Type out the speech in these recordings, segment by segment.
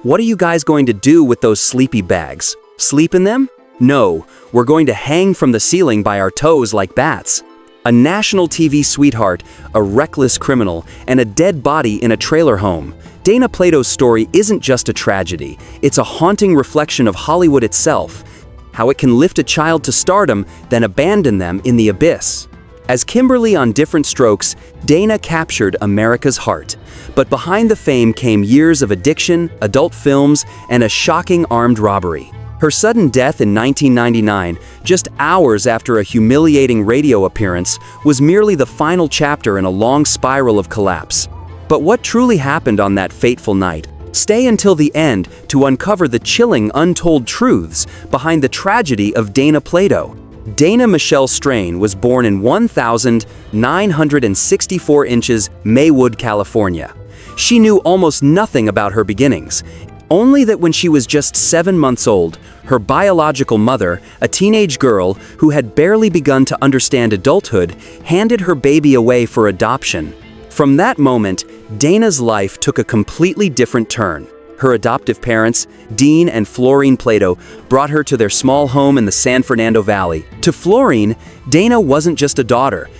What are you guys going to do with those sleepy bags? Sleep in them? No, we're going to hang from the ceiling by our toes like bats. A national TV sweetheart, a reckless criminal, and a dead body in a trailer home. Dana Plato's story isn't just a tragedy, it's a haunting reflection of Hollywood itself. How it can lift a child to stardom, then abandon them in the abyss. As Kimberly on Diff'rent Strokes, Dana captured America's heart. But behind the fame came years of addiction, adult films, and a shocking armed robbery. Her sudden death in 1999, just hours after a humiliating radio appearance, was merely the final chapter in a long spiral of collapse. But what truly happened on that fateful night? Stay until the end to uncover the chilling, untold truths behind the tragedy of Dana Plato. Dana Michelle Strain was born in 1,964 inches, Maywood, California. She knew almost nothing about her beginnings, only that when she was just 7 months old, her biological mother, a teenage girl who had barely begun to understand adulthood, handed her baby away for adoption. From that moment, Dana's life took a completely different turn. Her adoptive parents, Dean and Florine Plato, brought her to their small home in the San Fernando Valley. To Florine, Dana wasn't just a daughter.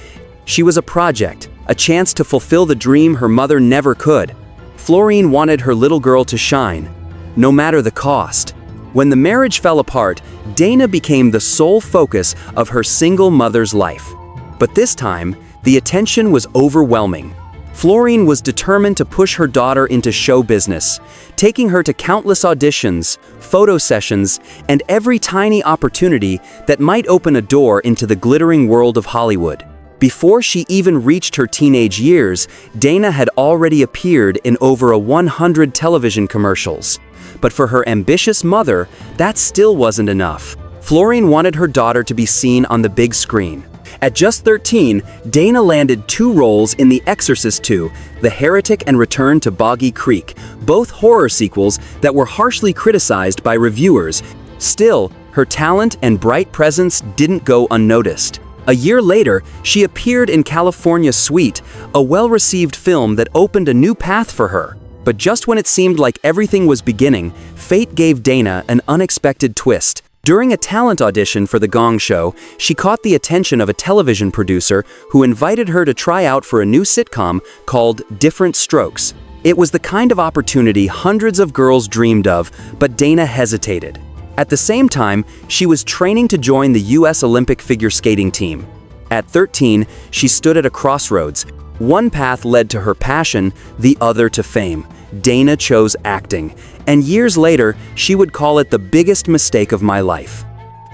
She was a project, a chance to fulfill the dream her mother never could. Florine wanted her little girl to shine, no matter the cost. When the marriage fell apart, Dana became the sole focus of her single mother's life. But this time, the attention was overwhelming. Florine was determined to push her daughter into show business, taking her to countless auditions, photo sessions, and every tiny opportunity that might open a door into the glittering world of Hollywood. Before she even reached her teenage years, Dana had already appeared in over 100 television commercials. But for her ambitious mother, that still wasn't enough. Florine wanted her daughter to be seen on the big screen. At just 13, Dana landed 2 roles in The Exorcist II, The Heretic and Return to Boggy Creek, both horror sequels that were harshly criticized by reviewers. Still, her talent and bright presence didn't go unnoticed. A year later, she appeared in California Suite, a well-received film that opened a new path for her. But just when it seemed like everything was beginning, fate gave Dana an unexpected twist. During a talent audition for The Gong Show, she caught the attention of a television producer who invited her to try out for a new sitcom called Diff'rent Strokes. It was the kind of opportunity hundreds of girls dreamed of, but Dana hesitated. At the same time, she was training to join the U.S. Olympic figure skating team. At 13, she stood at a crossroads. One path led to her passion, the other to fame. Dana chose acting, and years later, she would call it the biggest mistake of my life.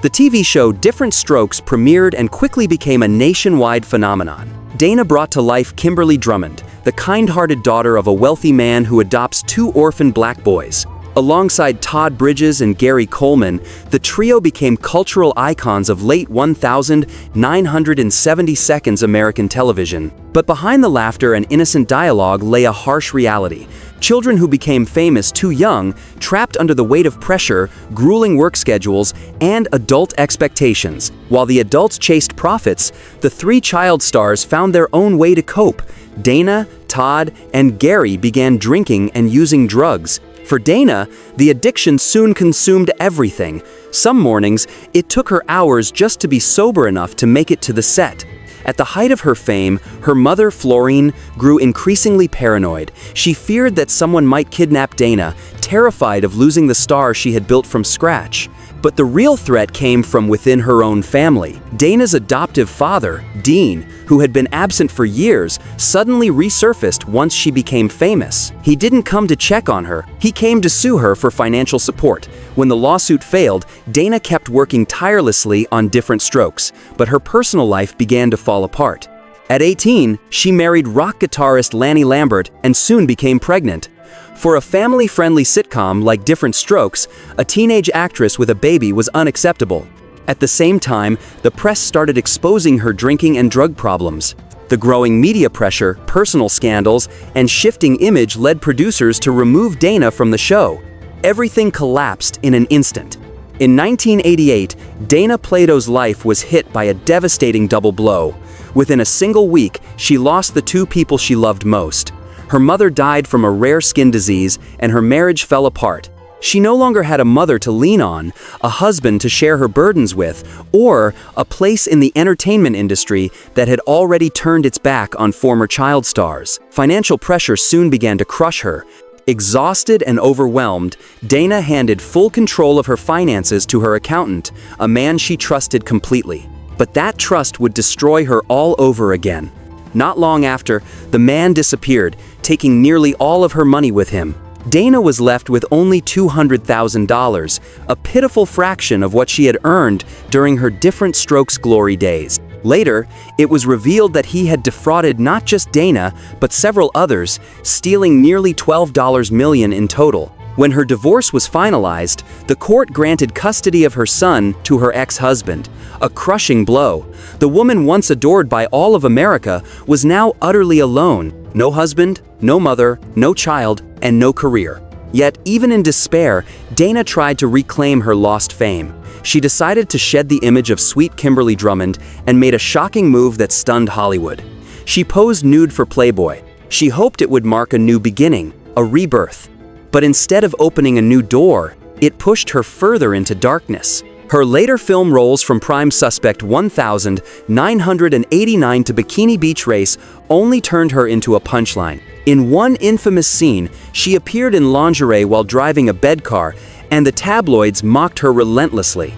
The TV show Diff'rent Strokes premiered and quickly became a nationwide phenomenon. Dana brought to life Kimberly Drummond, the kind-hearted daughter of a wealthy man who adopts 2 orphan black boys. Alongside Todd Bridges and Gary Coleman, the trio became cultural icons of late 1970s American television. But behind the laughter and innocent dialogue lay a harsh reality. Children who became famous too young, trapped under the weight of pressure, grueling work schedules, and adult expectations. While the adults chased profits, the 3 child stars found their own way to cope. Dana, Todd, and Gary began drinking and using drugs. For Dana, the addiction soon consumed everything. Some mornings, it took her hours just to be sober enough to make it to the set. At the height of her fame, her mother, Florine, grew increasingly paranoid. She feared that someone might kidnap Dana, terrified of losing the star she had built from scratch. But the real threat came from within her own family. Dana's adoptive father, Dean, who had been absent for years, suddenly resurfaced once she became famous. He didn't come to check on her, he came to sue her for financial support. When the lawsuit failed, Dana kept working tirelessly on Diff'rent Strokes, but her personal life began to fall apart. At 18, she married rock guitarist Lanny Lambert and soon became pregnant. For a family-friendly sitcom like Diff'rent Strokes, a teenage actress with a baby was unacceptable. At the same time, the press started exposing her drinking and drug problems. The growing media pressure, personal scandals, and shifting image led producers to remove Dana from the show. Everything collapsed in an instant. In 1988, Dana Plato's life was hit by a devastating double blow. Within a single week, she lost the 2 people she loved most. Her mother died from a rare skin disease, and her marriage fell apart. She no longer had a mother to lean on, a husband to share her burdens with, or a place in the entertainment industry that had already turned its back on former child stars. Financial pressure soon began to crush her. Exhausted and overwhelmed, Dana handed full control of her finances to her accountant, a man she trusted completely. But that trust would destroy her all over again. Not long after, the man disappeared, taking nearly all of her money with him. Dana was left with only $200,000, a pitiful fraction of what she had earned during her Diff'rent Strokes glory days. Later, it was revealed that he had defrauded not just Dana, but several others, stealing nearly $12 million in total. When her divorce was finalized, the court granted custody of her son to her ex-husband. A crushing blow. The woman once adored by all of America was now utterly alone. No husband, no mother, no child, and no career. Yet, even in despair, Dana tried to reclaim her lost fame. She decided to shed the image of sweet Kimberly Drummond and made a shocking move that stunned Hollywood. She posed nude for Playboy. She hoped it would mark a new beginning, a rebirth. But instead of opening a new door, it pushed her further into darkness. Her later film roles from Prime Suspect 1989 to Bikini Beach Race only turned her into a punchline. In one infamous scene, she appeared in lingerie while driving a bed car, and the tabloids mocked her relentlessly.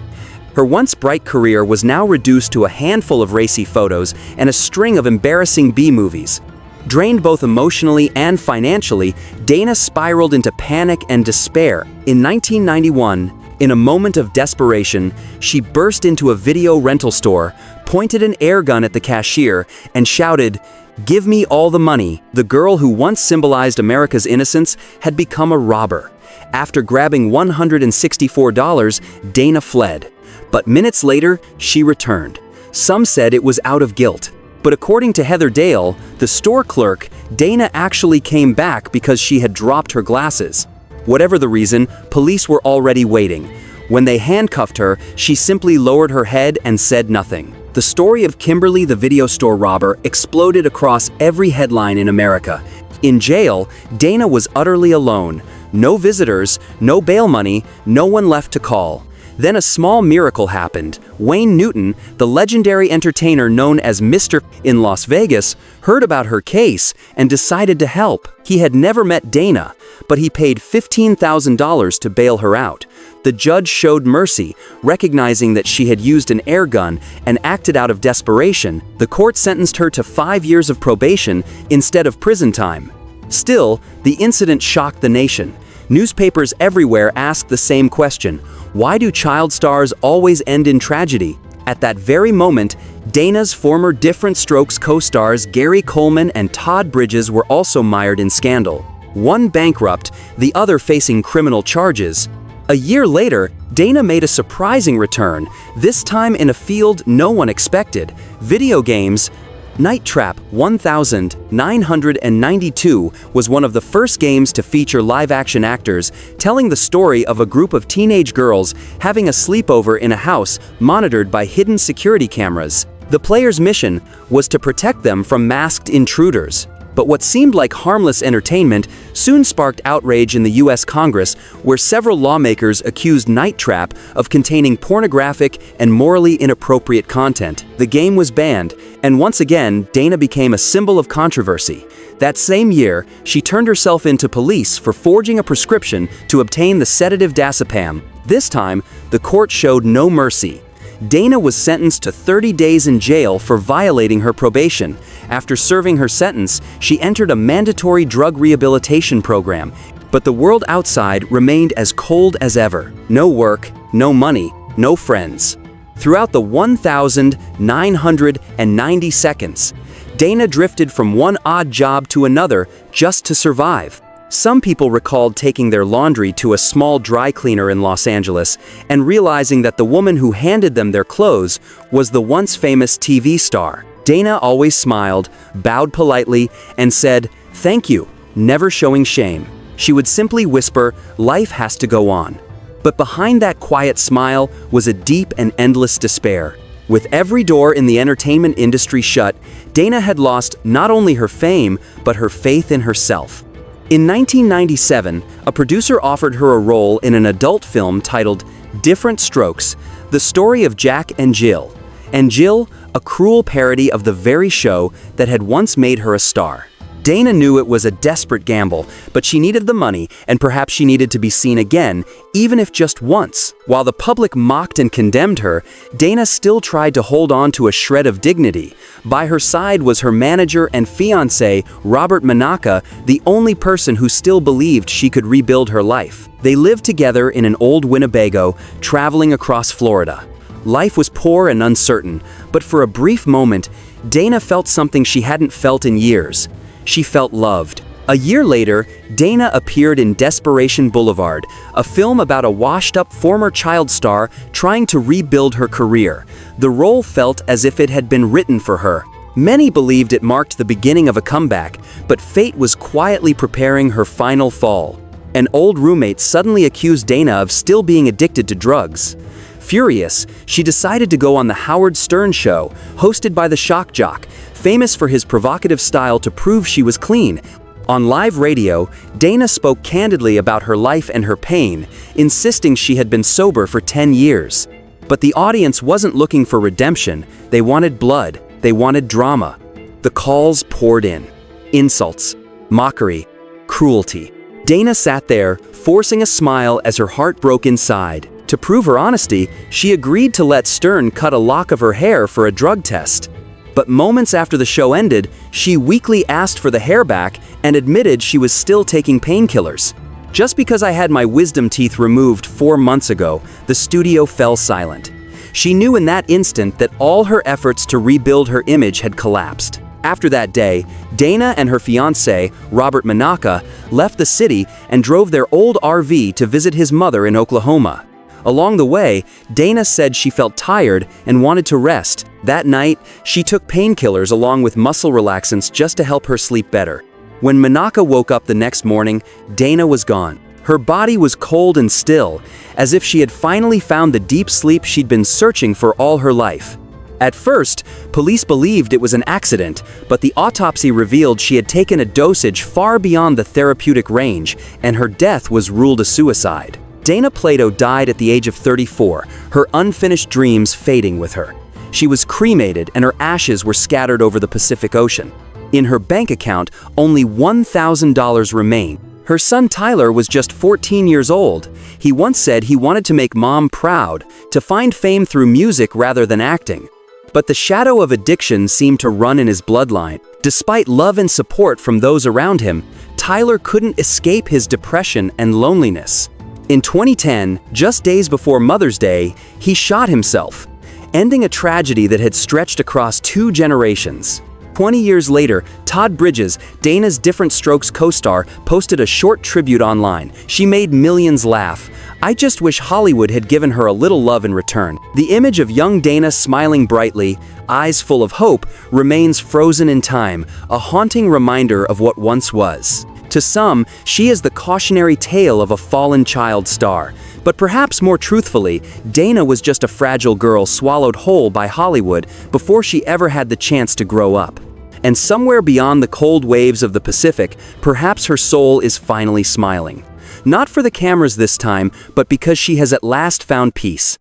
Her once bright career was now reduced to a handful of racy photos and a string of embarrassing B-movies. Drained both emotionally and financially, Dana spiraled into panic and despair. In 1991, in a moment of desperation, she burst into a video rental store, pointed an air gun at the cashier, and shouted, "Give me all the money." The girl who once symbolized America's innocence had become a robber. After grabbing $164, Dana fled. But minutes later, she returned. Some said it was out of guilt. But according to Heather Dale, the store clerk, Dana actually came back because she had dropped her glasses. Whatever the reason, police were already waiting. When they handcuffed her, she simply lowered her head and said nothing. The story of Kimberly the video store robber exploded across every headline in America. In jail, Dana was utterly alone. No visitors, no bail money, no one left to call. Then a small miracle happened. Wayne Newton, the legendary entertainer known as Mr. in Las Vegas, heard about her case and decided to help. He had never met Dana, but he paid $15,000 to bail her out. The judge showed mercy, recognizing that she had used an air gun and acted out of desperation. The court sentenced her to 5 years of probation instead of prison time. Still, the incident shocked the nation. Newspapers everywhere asked the same question: why do child stars always end in tragedy? At that very moment, Dana's former Diff'rent Strokes co-stars Gary Coleman and Todd Bridges were also mired in scandal. One bankrupt, the other facing criminal charges. A year later, Dana made a surprising return, this time in a field no one expected: video games. Night Trap 1992 was one of the first games to feature live-action actors, telling the story of a group of teenage girls having a sleepover in a house monitored by hidden security cameras. The player's mission was to protect them from masked intruders. But what seemed like harmless entertainment soon sparked outrage in the U.S. Congress, where several lawmakers accused Night Trap of containing pornographic and morally inappropriate content. The game was banned, and once again, Dana became a symbol of controversy. That same year, she turned herself into police for forging a prescription to obtain the sedative diazepam. This time, the court showed no mercy. Dana was sentenced to 30 days in jail for violating her probation. After serving her sentence, she entered a mandatory drug rehabilitation program. But the world outside remained as cold as ever. No work, no money, no friends. Throughout the 1,990 seconds, Dana drifted from one odd job to another just to survive. Some people recalled taking their laundry to a small dry cleaner in Los Angeles and realizing that the woman who handed them their clothes was the once famous TV star. Dana always smiled, bowed politely, and said, "Thank you," never showing shame. She would simply whisper, "Life has to go on." But behind that quiet smile was a deep and endless despair. With every door in the entertainment industry shut, Dana had lost not only her fame, but her faith in herself. In 1997, a producer offered her a role in an adult film titled Diff'rent Strokes, the story of Jack and Jill. And Jill, a cruel parody of the very show that had once made her a star. Dana knew it was a desperate gamble, but she needed the money, and perhaps she needed to be seen again, even if just once. While the public mocked and condemned her, Dana still tried to hold on to a shred of dignity. By her side was her manager and fiancé, Robert Manaka, the only person who still believed she could rebuild her life. They lived together in an old Winnebago, traveling across Florida. Life was poor and uncertain, but for a brief moment, Dana felt something she hadn't felt in years. She felt loved. A year later, Dana appeared in Desperation Boulevard, a film about a washed-up former child star trying to rebuild her career. The role felt as if it had been written for her. Many believed it marked the beginning of a comeback, but fate was quietly preparing her final fall. An old roommate suddenly accused Dana of still being addicted to drugs. Furious, she decided to go on the Howard Stern show, hosted by the shock jock, famous for his provocative style to prove she was clean. On live radio, Dana spoke candidly about her life and her pain, insisting she had been sober for 10 years. But the audience wasn't looking for redemption. They wanted blood. They wanted drama. The calls poured in. Insults, mockery, cruelty. Dana sat there, forcing a smile as her heart broke inside. To prove her honesty, she agreed to let Stern cut a lock of her hair for a drug test. But moments after the show ended, she weakly asked for the hair back and admitted she was still taking painkillers. Just because I had my wisdom teeth removed 4 months ago, the studio fell silent. She knew in that instant that all her efforts to rebuild her image had collapsed. After that day, Dana and her fiancé, Robert Manaka, left the city and drove their old RV to visit his mother in Oklahoma. Along the way, Dana said she felt tired and wanted to rest. That night, she took painkillers along with muscle relaxants just to help her sleep better. When Manaka woke up the next morning, Dana was gone. Her body was cold and still, as if she had finally found the deep sleep she'd been searching for all her life. At first, police believed it was an accident, but the autopsy revealed she had taken a dosage far beyond the therapeutic range, and her death was ruled a suicide. Dana Plato died at the age of 34, her unfinished dreams fading with her. She was cremated and her ashes were scattered over the Pacific Ocean. In her bank account, only $1,000 remained. Her son Tyler was just 14 years old. He once said he wanted to make mom proud, to find fame through music rather than acting. But the shadow of addiction seemed to run in his bloodline. Despite love and support from those around him, Tyler couldn't escape his depression and loneliness. In 2010, just days before Mother's Day, he shot himself, ending a tragedy that had stretched across 2 generations. 20 years later, Todd Bridges, Dana's Diff'rent Strokes co-star, posted a short tribute online. She made millions laugh. "I just wish Hollywood had given her a little love in return." The image of young Dana smiling brightly, eyes full of hope, remains frozen in time, a haunting reminder of what once was. To some, she is the cautionary tale of a fallen child star. But perhaps more truthfully, Dana was just a fragile girl swallowed whole by Hollywood before she ever had the chance to grow up. And somewhere beyond the cold waves of the Pacific, perhaps her soul is finally smiling. Not for the cameras this time, but because she has at last found peace.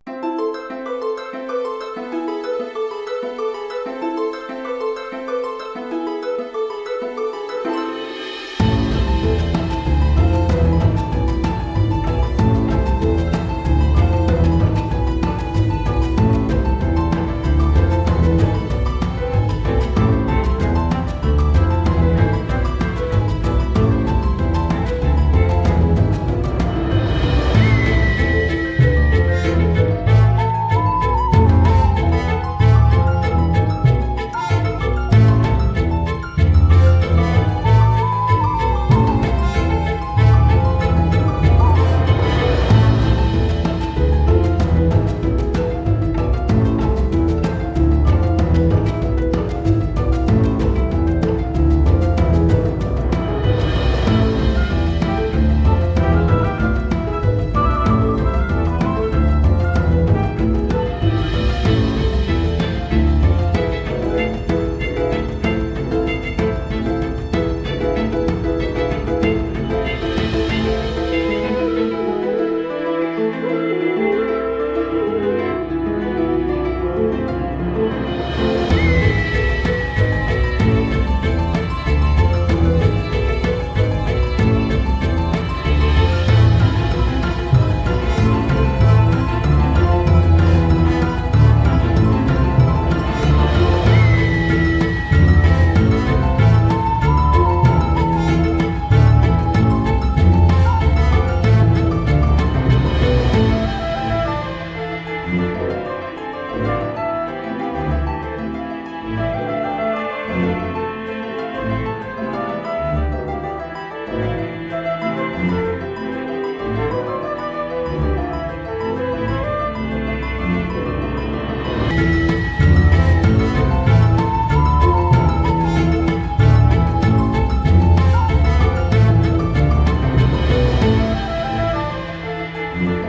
you.